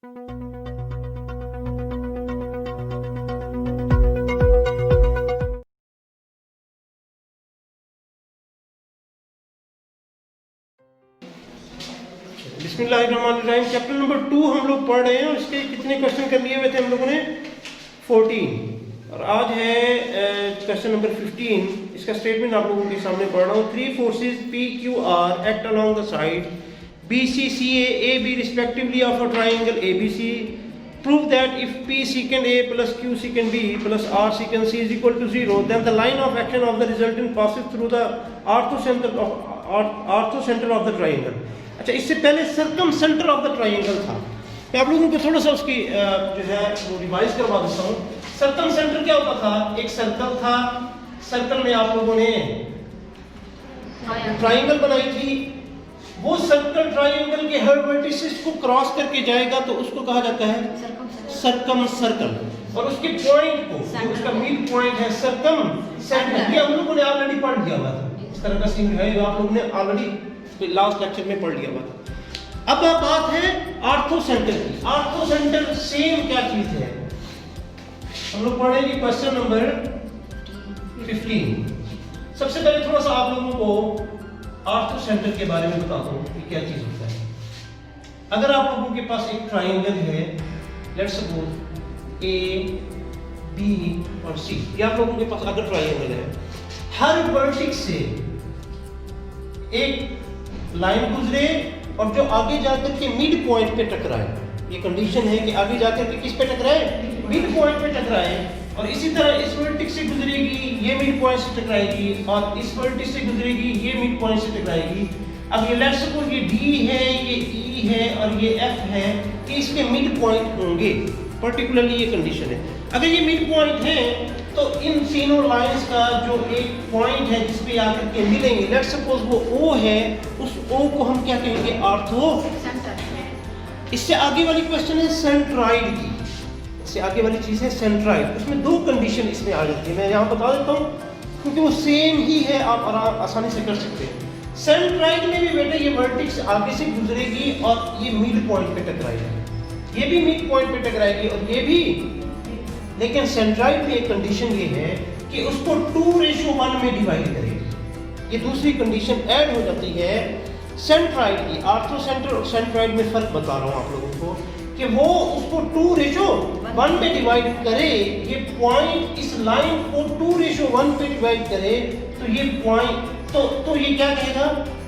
बिस्मिल्लाहिर्रहमानिर्रहीम। Chapter number 2 हम लोग पढ़ रहे हैं और इसके कितने क्वेश्चन कर लिए हुए थे हम लोगों ने? 14। और आज है क्वेश्चन नंबर 15। इसका स्टेटमेंट आप लोगों के सामने पढ़ रहा हूँ। 3 forces PQR act along the side BCCA AB respectively of a triangle ABC. Prove that if P secant A plus Q secant B plus R secant C is equal to 0, then the line of action of the resultant passes through the orthocenter of the triangle. अच्छा, इससे पहले circum centre of the triangle था। मैं आप लोगों को थोड़ा सा उसकी जो है वो रिवाइज करवा देता हूँ। सर्कम सेंटर क्या होता था? एक सर्कल था, सर्कल में आप लोगों ने ट्राइंगल बनाई थी। वो सर्कल ट्राइंगल के हर वर्टिसेस को क्रॉस करके जाएगा तो उसको कहा जाता है सर्कम सर्कल। और उसके पॉइंट को, जो उसका मिड पॉइंट है, सर्कम सेंटर, ये हम लोगों ने ऑलरेडी पढ़ लिया हुआ था। इस तरह का सीन है, आप लोगों ने ऑलरेडी लास्ट लेक्चर में पढ़ लिया हुआ था। अब बात है ऑर्थो सेंटर की। ऑर्थो सेंटर सेम क्या चीज है? हम लोग पढ़ेंगे क्वेश्चन नंबर 15। सबसे पहले थोड़ा सा आप लोगों को ऑर्थो सेंटर के बारे में बताता हूँ कि क्या चीज होता है। अगर आप लोगों के पास एक ट्राइंगल है, लेट्स सपोज A, B और C, ये आप लोगों के पास अगर ट्राइंगल है, हर वर्टेक्स से एक लाइन गुजरे और जो आगे जाकर के मिड पॉइंट पे टकराए। ये कंडीशन है कि आगे जाकर के किस पे टकराए? मिड पॉइंट पे टकराए। और इसी तरह इस वर्टेक्स से गुजरेगी, ये मिड पॉइंट से टकराएगी, और इस वर्टेक्स से गुजरेगी, ये मिड पॉइंट से टकराएगी। अब ये लेट्स सपोज ये D है, ये E है और ये F है, कि इसके मिड पॉइंट होंगे। पर्टिकुलरली ये कंडीशन है। अगर ये मिड पॉइंट है तो इन तीनों लाइंस का जो एक पॉइंट है जिस पे आकर के मिलेंगे, लेट्स सपोज वो O है, उस O को हम क्या कहेंगे? Ortho centre. इससे आगे वाली क्वेश्चन है सेंट्राइड की। इससे आगे वाली चीज है सेंट्राइड। उसमें दो कंडीशन इसमें आ जाती है, मैं यहाँ बता देता हूँ क्योंकि वो सेम ही है, आप आसानी से कर सकते हैं। सेंट्राइड में भी बेटा ये वर्टेक्स आगे से गुजरेगी और ये मिड पॉइंट पे टकराएगी, ये भी मिड पॉइंट पे टकराएगी और ये भी। लेकिन सेंट्राइड में एक कंडीशन ये है कि उसको 2:1 में डिवाइड करेगी। ये दूसरी कंडीशन ऐड हो जाती है सेंट्राइड की। ऑर्थो सेंटर और सेंट्राइड में फर्क बता रहा हूँ आप लोगों को कि वो उसको 2:1 में डिवाइड करे। ये पॉइंट इस लाइन को 2:1 पे डिवाइड करे तो ये पॉइंट तो ये क्या कहेगा?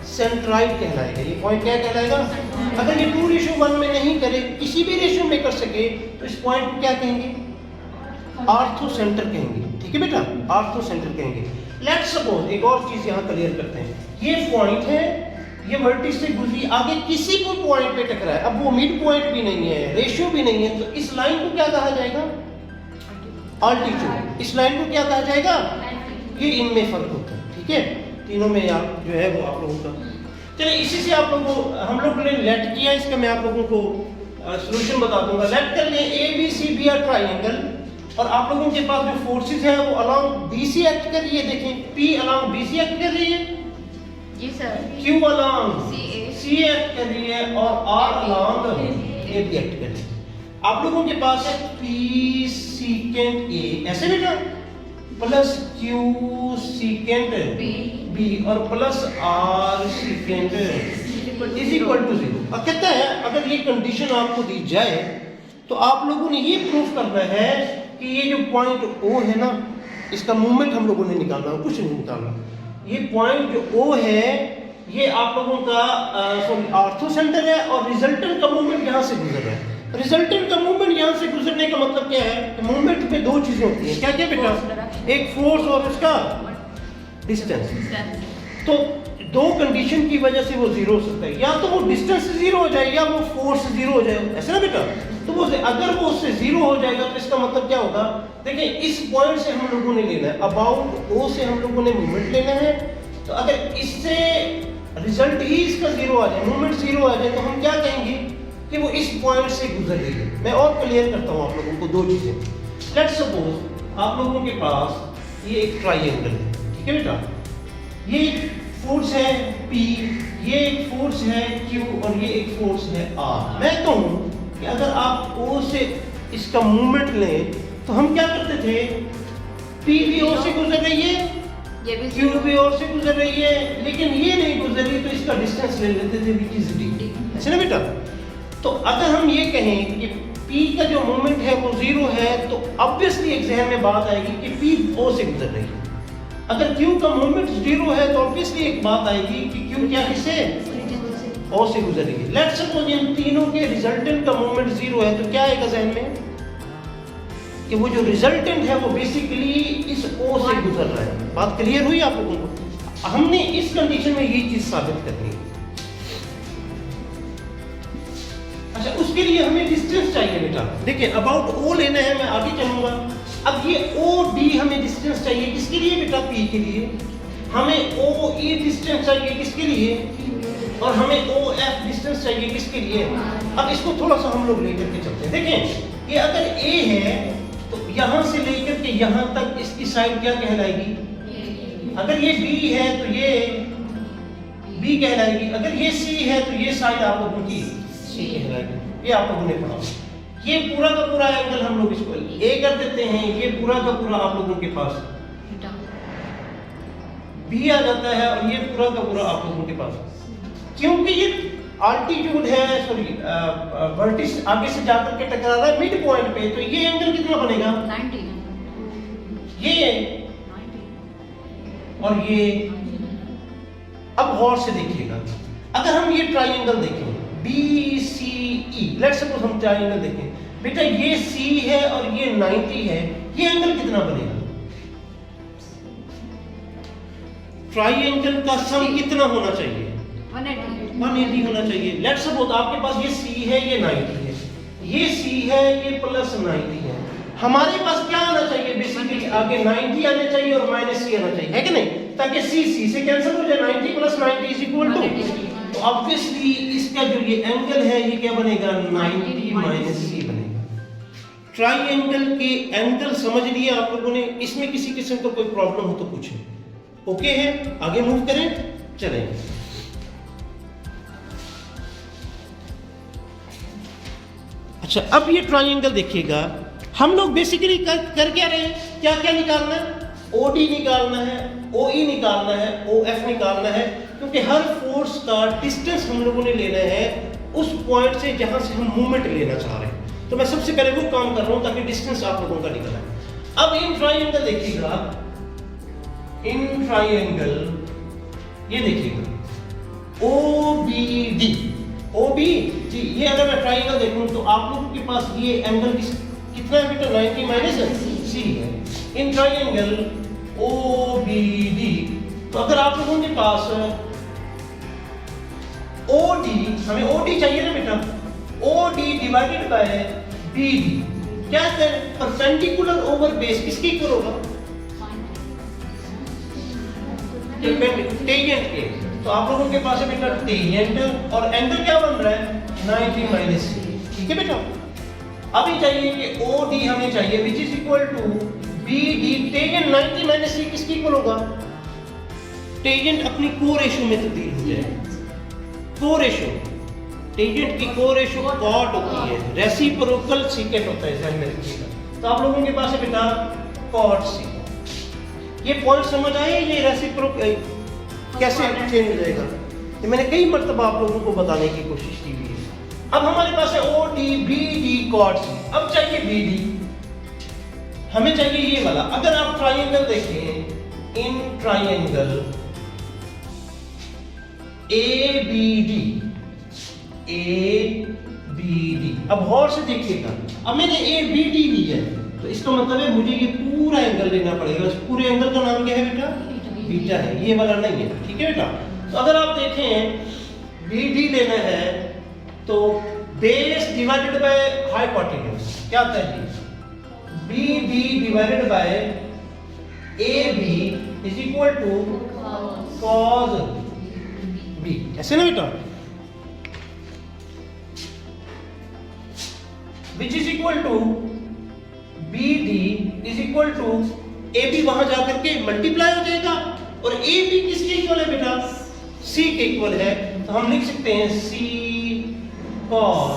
सेंट्राइड कहलाएगा। ये पॉइंट क्या कहलाएगा? अगर ये 2:1 में नहीं करे, किसी भी रेशियो में कर सके, तो इस पॉइंट को क्या कहेंगे? ऑर्थो सेंटर कहेंगे। ठीक है बेटा, ऑर्थो सेंटर कहेंगे। लेट्स सपोज एक और चीज यहाँ क्लियर करते हैं। ये पॉइंट है, ये वर्टेक्स से गुजरी, आगे किसी को पॉइंट पे टकरा है। अब वो मिड पॉइंट भी नहीं है, रेशियो भी नहीं है, तो इस लाइन को क्या कहा जाएगा? अल्टीट्यूड। इस लाइन को क्या कहा जाएगा? ये इनमें फर्क होता है। ठीक है, तीनों में आप जो है वो आप लोगों का। चलिए इसी से आप लोगों को हम लोग ने लेट किया, इसका मैं आप लोगों को सॉल्यूशन बता दूंगा। लेट कर ले ABCB आर ट्राइंगल, और आप लोगों के पास जो फोर्सेस है वो अलोंग BC एक्ट कर रही है। देखें, P अलोंग BC एक्ट कर रही है जी sir, Q along C act कर रही है और R अलोंग AB एक्ट कर रही है। आप लोगों के पास है P secant A ऐसे बेटा, प्लस Q secant B और plus R secant is equal to 0। अब कहता है अगर ये कंडीशन आपको दी जाए तो आप लोगों ने ये प्रूफ करना है कि ये जो पॉइंट O है ना, इसका मूवमेंट हम लोगों ने निकालना है, कुछ नहीं निकालना। ये पॉइंट जो O है ये आप लोगों का ऑर्थो सेंटर है और रिजल्टेंट का मूवमेंट यहाँ से गुजर रहा है। रिजल्टेंट का मूवमेंट यहाँ से गुजरने का मतलब क्या है? मूवमेंट में दो चीजें होती हैं। क्या क्या बेटा? एक फोर्स और उसका डिस्टेंस। तो दो कंडीशन की वजह से वो जीरो हो सकता है, या तो वो डिस्टेंस जीरो हो जाए या वो फोर्स जीरो हो जाए, ऐसा ना बेटा? तो वो अगर वो उससे जीरो हो जाएगा तो इसका मतलब क्या होगा? देखिए इस पॉइंट से हम लोगों ने लेना है, अबाउट O से हम लोगों ने मूवमेंट लेना है। तो अगर इससे रिजल्ट ही इसका जीरो आ जाए, मूवमेंट जीरो आ जाए, तो हम क्या कहेंगे कि वो इस पॉइंट से गुजर रही है। मैं और क्लियर करता हूँ आप लोगों को दो चीजें। लेट्स सपोज आप लोगों के पास ये एक ट्राइंगल है, ठीक है बेटा? ये एक फोर्स है P, ये एक फोर्स है Q और ये एक फोर्स है R। मैं कहूँ कि अगर आप से इसका मूवमेंट लें तो हम क्या करते थे, P भी O से गुजर रही है, Q भी O से गुजर रही है, लेकिन ये नहीं गुजर रही तो इसका डिस्टेंस ले लेते थे विच इज D। ऐसे ना बेटा? तो अगर हम ये कहें कि P का जो मोमेंट है वो 0 है तो ऑब्वियसली एक जहन में बात आएगी कि P O से गुजर रही है। अगर Q का मोमेंट 0 है तो ऑब्वियसली एक बात आएगी कि Q क्या किससे O से गुजर रही है। लेट्स सपोज इन तीनों के रिजल्टेंट का मोमेंट 0 है तो क्या आएगा जहन में कि वो जो रिजल्टेंट है वो बेसिकली इस O से गुजर रहा है। बात क्लियर हुई आप लोगों को? हमने इस कंडीशन में ये चीज साबित करनी है। अच्छा, उसके लिए हमें डिस्टेंस चाहिए बेटा। देखिए अबाउट O लेना है, मैं आगे चलूंगा। अब ये OD हमें डिस्टेंस चाहिए किसके लिए बेटा? P के लिए। हमें OE डिस्टेंस चाहिए किसके लिए? और हमें OF डिस्टेंस चाहिए किसके लिए? अब इसको थोड़ा सा हम लोग लेकर के चलते हैं। देखें, ये अगर A है तो यहां से लेकर के यहां तक इसकी साइड क्या कहलाएगी? अगर ये B है तो ये B कहलाएगी। अगर ये C है तो ये साइड आप लोगों की C कहलाएगी। ये आप लोगों ने पढ़ा। ये पूरा का पूरा एंगल हम लोग इसको A कर देते हैं। ये पूरा का पूरा आप लोगों के पास B आ जाता है और ये पूरा का पूरा आप लोगों के पास, क्योंकि ये अल्टीट्यूड है, सॉरी वर्टिस आगे से जाकर के टकरा रहा है मिड पॉइंट पे, तो ये एंगल कितना बनेगा? 90। ये 90 और ये। अब गौर से देखिएगा, अगर हम ये ट्राइंगल देखें BCE, लेट्स सपोज हम ट्राइंगल देखें बेटा, ये C है और ये 90 है, ये एंगल कितना बनेगा? ट्राइंगल का सम कितना होना चाहिए? 180 होना चाहिए। लेट्स सपोज आपके पास ये C है, ये 90 है, ये C है, ये प्लस 90 है। हमारे पास क्या आना चाहिए? बेसिकली आगे 90 आने चाहिए और माइनस C आना चाहिए, है कि नहीं? ताकि C से कैंसिल हो जाए। 90 प्लस 90 इज इक्वल टू, तो ऑब्वियसली इसका जो ये एंगल है ये क्या बनेगा? 90 माइनस C बनेगा। ट्राइंगल के एंगल समझ लिए आप लोगों ने? इसमें किसी किस्म का कोई प्रॉब्लम हो तो पूछें। ओके है, आगे मूव करें, चलें। अच्छा, अब ये ट्राइंगल देखिएगा, हम लोग बेसिकली कर क्या रहे हैं? क्या क्या निकालना है? OD निकालना है, OE निकालना है, OF निकालना है, क्योंकि हर फोर्स का डिस्टेंस हम लोगों ने लेना है उस पॉइंट से जहां से हम मूवमेंट लेना चाह रहे हैं। तो मैं सबसे पहले वो काम कर रहा हूं ताकि डिस्टेंस आप लोगों का निकल आए। अब इन ट्राइंगल देखिएगा, इन ट्राइंगल ये देखिएगा OBD, OBD, ये अगर मैं ट्राइंगल देखूं तो आप लोगों के पास ये एंगल कितना है बेटा? 90 माइनस C है। इन ट्राइंगल OBD, तो अगर आप लोगों के पास OD, हमें OD चाहिए ना बेटा, OD डिवाइडेड बाय BD क्या है? परपेंडिकुलर ओवर बेस किसके इक्वल होगा? टेंजेंट के। तो आप लोगों के पास है बेटा टेंजेंट और एंगल क्या बन रहा है? 90 माइनस C। ठीक है बेटा? अभी चाहिए कि OD हमें चाहिए which is equal to BD। Tangent 90 minus C किसके इक्वल होगा? टेंजेंट अपनी को रेशियो में तब्दील हो जाएगा। को रेशियो, टेंजेंट की को रेशियो कॉट होती है, रेसिप्रोकल सीकेंट होता है, ध्यान में रखिएगा। तो आप लोगों के पास है बेटा कॉट C। ये पॉइंट समझ आए? ये रेसिप्रोकल कैसे चेंज हो जाएगा, ये मैंने कई मर्तबा आप लोगों को बताने की कोशिश की है। अब हमारे पास है OD BD कॉट C। अब चाहिए BD, हमें चाहिए ये वाला। अगर आप ट्राइंगल देखें, इन ट्राइंगल ABD, अब गौर से देखिएगा, अब मैंने ABD लिया है तो इसका मतलब है मुझे ये पूरा एंगल लेना पड़ेगा। इस पूरे एंगल का नाम क्या है बेटा? बीटा है, ये वाला नहीं है। ठीक है बेटा? तो अगर आप देखें BD लेना है तो बेस डिवाइडेड बाय हाइपोटेन्यूज क्या आता है जी? BD divided by AB is equal to cos B। ऐसे ना बेटा? Which is equal to BD is equal to AB, वहां जाकर के मल्टीप्लाई हो जाएगा और AB किसके इक्वल है बेटा? C के इक्वल है। तो हम लिख सकते हैं C cos।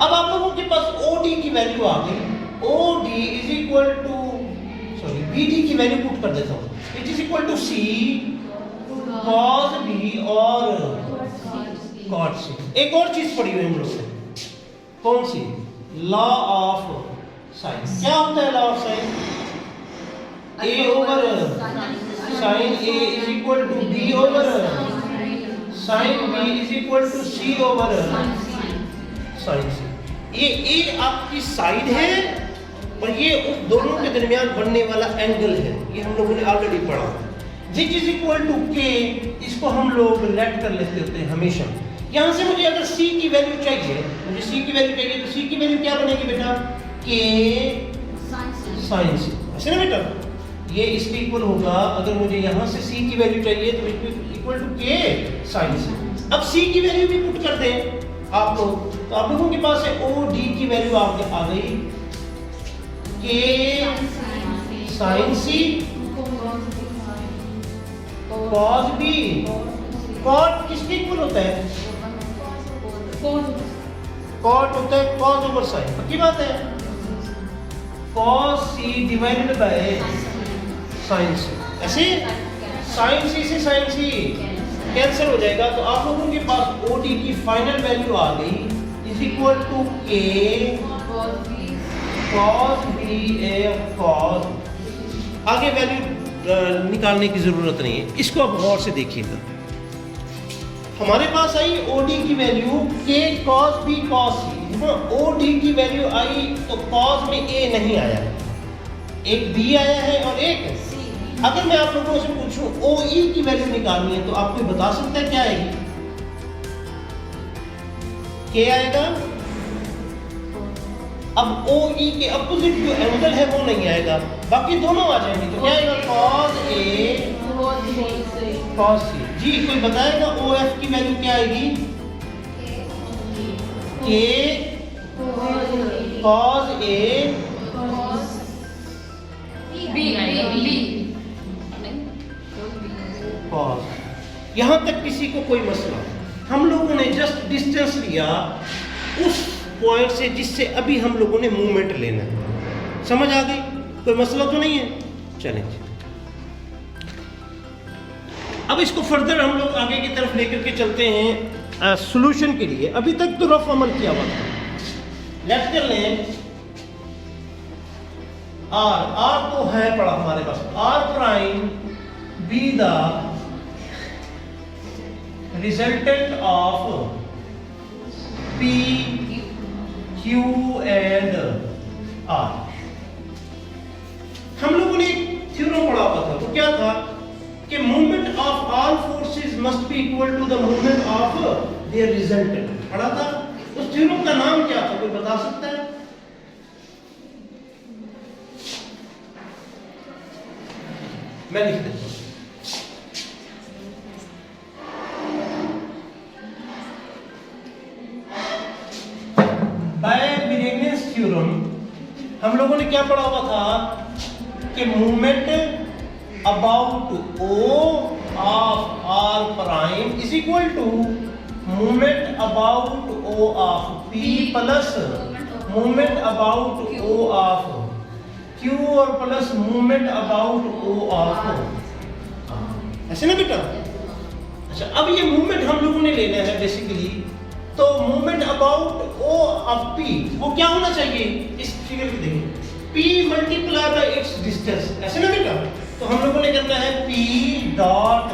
अब आप लोगों के पास OD की वैल्यू आ गई। OD is equal to BD की वैल्यू पुट कर देता हूँ। It is equal to C cos B और cot C। एक और चीज पढ़ी हुई हम लोग ने, कौन सी? Law of sign. क्या होता है law of sine? A over sine A is equal to B over sine B is equal to C over sine C। ये A आपकी साइड है और ये उस दोनों के दरमियान बनने वाला एंगल है, ये हम लोगों ने ऑलरेडी पढ़ा। This is equal to K, इसको हम लोग लेट कर लेते होते हैं हमेशा। यहाँ से मुझे अगर C की वैल्यू चाहिए, मुझे C की वैल्यू चाहिए, तो C की वैल्यू क्या बनेगी बेटा? K साइन C, ऐसे ना बेटा? ये इसके इक्वल होगा। अगर मुझे यहाँ से C की वैल्यू चाहिए तो equal to K sine C। अब C की वैल्यू भी पुट कर दें आप लोग, तो आप लोगों के पास है OD की वैल्यू आ गई K sine C cos B। cot किसके इक्वल होता है? cot होता है cos ओवर साइन, पक्की बात है। cos C divided by sine C, ऐसे साइन C से साइन C कैंसिल हो जाएगा। तो आप लोगों के पास OD की फाइनल वैल्यू आ गई is equal to K cos B A cos। आगे वैल्यू निकालने की जरूरत नहीं है, इसको आप गौर से देखिएगा। हमारे पास आई OD की value K cos B cos C। OD की वैल्यू आई तो cos में A नहीं आया, एक B आया है और एक C। अगर मैं आप लोगों से पूछूं OE की वैल्यू निकालनी है तो आप कोई बता सकता है क्या आएगी? K आएगा। अब OE के अपोजिट जो एंगल है वो नहीं आएगा, बाकी दोनों आ जाएंगे। तो क्या आएगा? cos A cos C। जी कोई बताएगा OF की वैल्यू क्या आएगी? K cos A cos। यहां तक किसी को कोई मसला? हम लोगों ने जस्ट डिस्टेंस लिया उस पॉइंट से जिससे अभी हम लोगों ने मूवमेंट लेना है, समझ आ गई? कोई मसला तो नहीं है? चलें, अब इसको फर्दर हम लोग आगे की तरफ लेकर के चलते हैं सॉल्यूशन के लिए। अभी तक तो रफ अमल किया हुआ था। लेट्स कर लें R तो है पड़ा हमारे पास, R prime be the resultant of P Q and R। हम लोगों ने एक थ्योरम पढ़ा हुआ था, वो क्या था कि movement of all forces must be equal to the movement of their resultant पढ़ा था। उस थ्योरम का नाम क्या था, कोई बता सकता है? मैं लिख देता हूं। बाय विरेनियस थ्योरम हम लोगों ने क्या पढ़ा हुआ था कि movement about O of R prime is equal to movement about O of P plus movement about O of Q और plus movement about O of, ऐसे ना बेटा? अच्छा, अब ये मूवमेंट हम लोगों ने लेना है बेसिकली, तो movement about O of P वो क्या होना चाहिए? इस फिगर को देखिए, P multiply by its distance, ऐसे ना बेटा? तो हम लोगों ने करना है P dot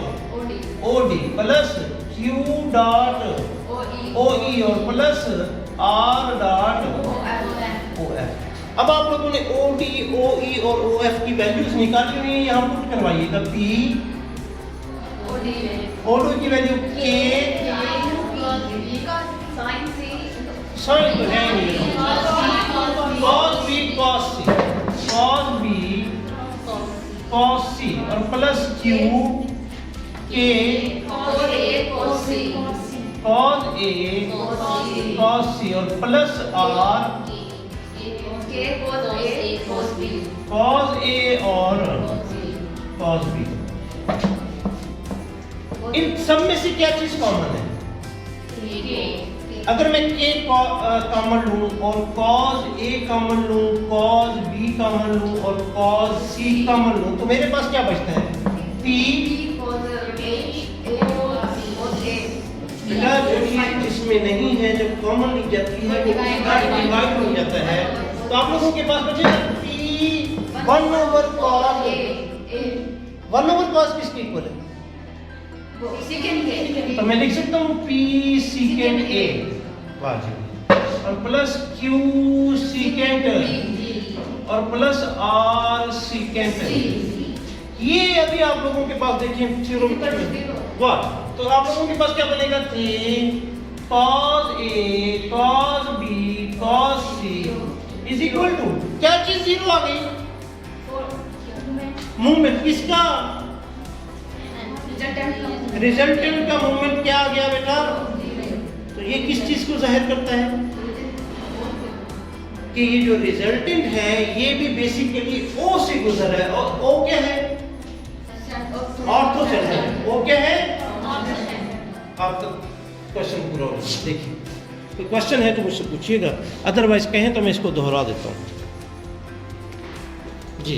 OD plus Q dot OE और प्लस R डॉट OF। अब आप लोगों ने OD, OE और OF की वैल्यूज निकाली हुई है, यहाँ पुट करवाइएगा। P OD की वैल्यू K साइन तो है नहीं, cos B cos C, cos B cos C और plus Q K cos A cos C और प्लस R cos A और cos B। इन सब में से क्या चीज कॉमन है? अगर मैं k कॉमन लूँ और cos a कॉमन लूँ, cos b कॉमन लूँ और cos c कॉमन लूँ, तो मेरे पास क्या बचता है? p बेटा जो चीज इसमें नहीं है, जब कॉमन लिख जाती है वो डिवाइड हो जाता है, तो आप लोगों के पास बचेगा p 1/cos किसके इक्वल है? तो मैं लिख सकता हूँ p secant a और प्लस q secant और प्लस r secant। ये अभी आप लोगों के पास देखिए थ्योरम वाह, तो आप लोगों के पास क्या बनेगा? cos a cos b cos c is equal to क्या चीज जीरो आ गई? मूवमेंट किसका? रिजल्टेंट का मूवमेंट क्या आ गया बेटा? तो ये किस चीज को जाहिर करता है कि ये जो रिजल्टेंट है ये भी बेसिकली O से गुजर है, और O क्या है? ऑर्थो चल है। O क्या है? आपका क्वेश्चन पूरा हो गया। देखिए कोई क्वेश्चन है तो मुझसे पूछिएगा, अदरवाइज कहें तो मैं इसको दोहरा देता हूँ जी।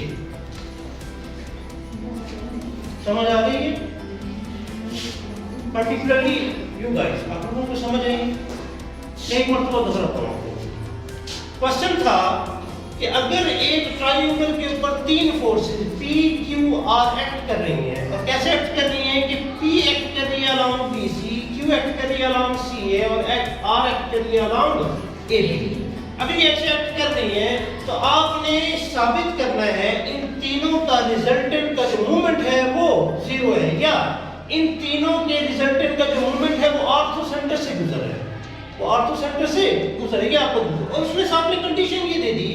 समझ आ गई है? पर्टिकुलरली यू गाइस, आप लोगों को समझ आएगी। एक मरतबा दोहराता हूँ आपको। क्वेश्चन था कि अगर एक ट्रायंगल के ऊपर तीन forces P, Q, R act कर रही हैं, और कैसे एक्ट कर रही हैं कि P एक्ट कर रही है अलोंग BC, Q एक्ट कर रही है अलोंग CA और R एक्ट कर रही है अलोंग AB। अगर ये ऐसे एक्ट कर रही हैं तो आपने साबित करना है इन तीनों का रिजल्टेंट का जो मूवमेंट है वो जीरो है, या इन तीनों के रिजल्टेंट का जो मूवमेंट है वो ऑर्थो सेंटर से गुजर है, वो ऑर्थो सेंटर से गुजरेगी आपको। और उसमें साथ में कंडीशन ये दे दी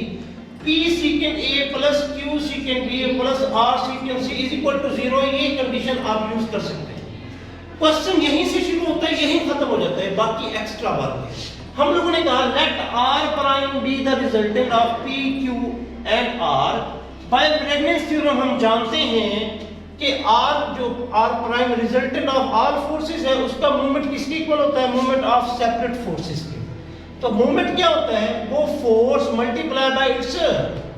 P secant A plus Q secant B plus R secant C is equal to 0। ये कंडीशन आप यूज कर सकते हैं। क्वेश्चन यहीं से शुरू होता है, यहीं खत्म हो जाता है, बाकी एक्स्ट्रा वर्क है। हम लोगों ने कहा let R prime be the resultant of P, Q and R। By ब्रेगनेंस थ्योरम हम जानते हैं कि R जो R prime resultant of all forces है उसका मूवमेंट किसके इक्वल होता है? मूवमेंट ऑफ सेपरेट फोर्सेस के। तो मूवमेंट क्या होता है? वो force multiply by its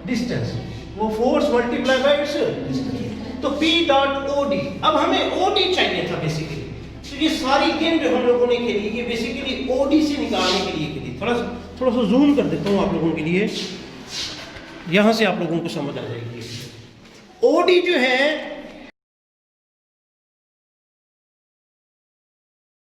distance, वो force multiply by its distance. तो P डॉट OD, अब हमें OD चाहिए था बेसिकली। तो ये सारी गेम जो हम लोगों ने खेली ये बेसिकली OD से निकालने के लिए खेली। थोड़ा सा जूम कर देता हूँ आप लोगों के लिए, यहाँ से आप लोगों को समझ आ जाएगी। OD जो है